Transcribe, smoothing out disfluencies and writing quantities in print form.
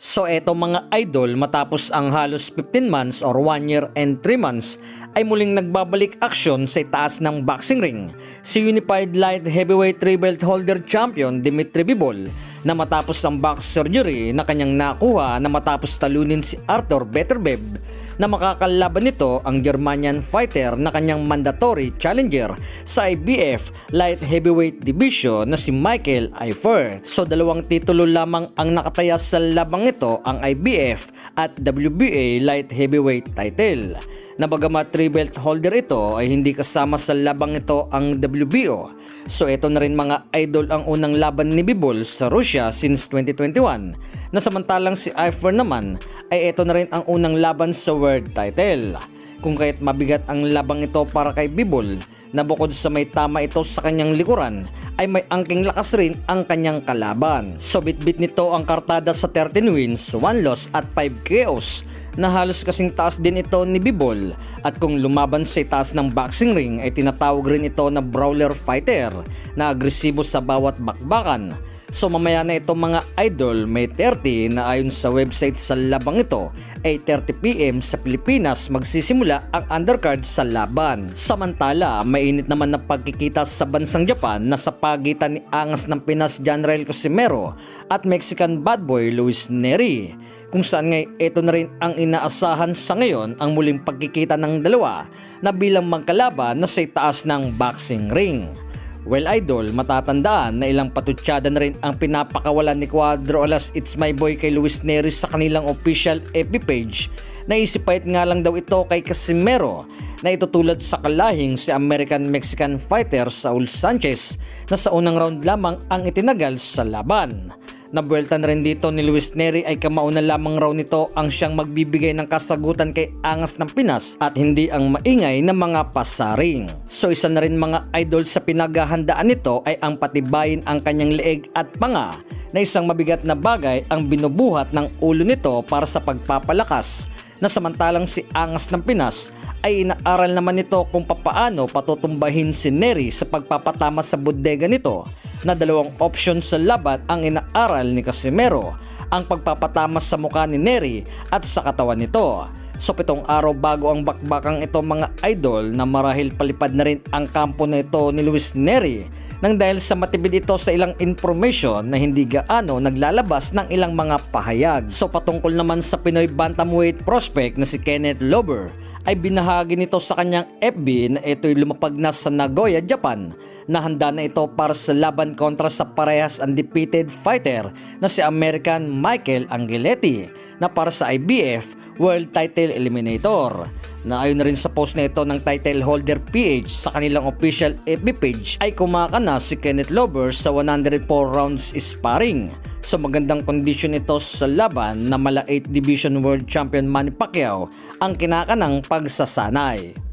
So eto mga idol, matapos ang halos 15 months or 1 year and 3 months ay muling nagbabalik aksyon sa itaas ng boxing ring si Unified Light Heavyweight 3 belt holder champion Dimitri Bivol na matapos ang box surgery na kanyang nakuha na matapos talunin si Artur Beterbiev na makakalaban nito ang Germanian fighter na kanyang mandatory challenger sa IBF Light Heavyweight Division na si Michael Eifert. So dalawang titulo lamang ang nakataya sa labang ito, ang IBF at WBA Light Heavyweight title. Na bagamat 3 belt holder ito ay hindi kasama sa labang ito ang WBO. So ito na rin mga idol ang unang laban ni Bivol sa Russia since 2021, na samantalang si Eifert naman ay ito na rin ang unang laban sa world title. Kung kaya't mabigat ang labang ito para kay Bivol, na bukod sa may tama ito sa kanyang likuran ay may angking lakas rin ang kanyang kalaban. So bitbit nito ang kartada sa 13 wins, 1 loss at 5 KOs na halos kasing taas din ito ni Bivol, at kung lumaban sa itaas ng boxing ring ay tinatawag rin ito na brawler fighter na agresibo sa bawat bakbakan. So mamaya na ito mga idol, May 30 na ayon sa website sa labang ito ay 30 PM sa Pilipinas magsisimula ang undercard sa laban. Samantala, mainit naman na pagkikita sa bansang Japan na sa pagitan ni angas ng Pinas Janrael Casimero at Mexican bad boy Luis Nery, kung saan ngay ito na rin ang inaasahan sa ngayon ang muling pagkikita ng dalawa na bilang magkalaban na sa itaas ng boxing ring. Well idol, matatandaan na ilang patutsada na rin ang pinapakawalan ni Cuadro Alas It's My Boy kay Luis Nery sa kanilang official FB page. Naisipait nga lang daw ito kay Casimero na itutulad sa kalahing si American-Mexican fighter Saul Sanchez na sa unang round lamang ang itinagal sa laban. Nabuelta na rin dito ni Luis Nery ay kamauna lamang raw nito ang siyang magbibigay ng kasagutan kay angas ng Pinas at hindi ang maingay na mga pasaring. So isa na rin mga idol sa pinaghahandaan nito ay ang patibayin ang kanyang leeg at panga, na isang mabigat na bagay ang binubuhat ng ulo nito para sa pagpapalakas, na samantalang si angas ng Pinas ay inaaral naman nito kung papaano patutumbahin si Nery sa pagpapatama sa bodega nito, na dalawang option sa laban ang inaaral ni Casimero, ang pagpapatama sa mukha ni Nery at sa katawan nito. So 7 araw bago ang bakbakang ito mga idol na marahil palipad na rin ang kampo na ito ni Luis Nery, nang dahil sa matibid ito sa ilang information na hindi gaano naglalabas ng ilang mga pahayag. So patungkol naman sa Pinoy bantamweight prospect na si Kenneth Lover ay binahagi nito sa kanyang FB na ito'y lumapag na sa Nagoya, Japan, na handa na ito para sa laban kontra sa parehas undefeated fighter na si American Michael Angeletti na para sa IBF World Title Eliminator. Na ayon na rin sa post na ito ng title holder PH sa kanilang official FB page ay kumakana si Kenneth Lover sa 104 rounds sparring. So magandang kondisyon ito sa laban na mala 8 Division World Champion Manny Pacquiao ang kinakanang pagsasanay.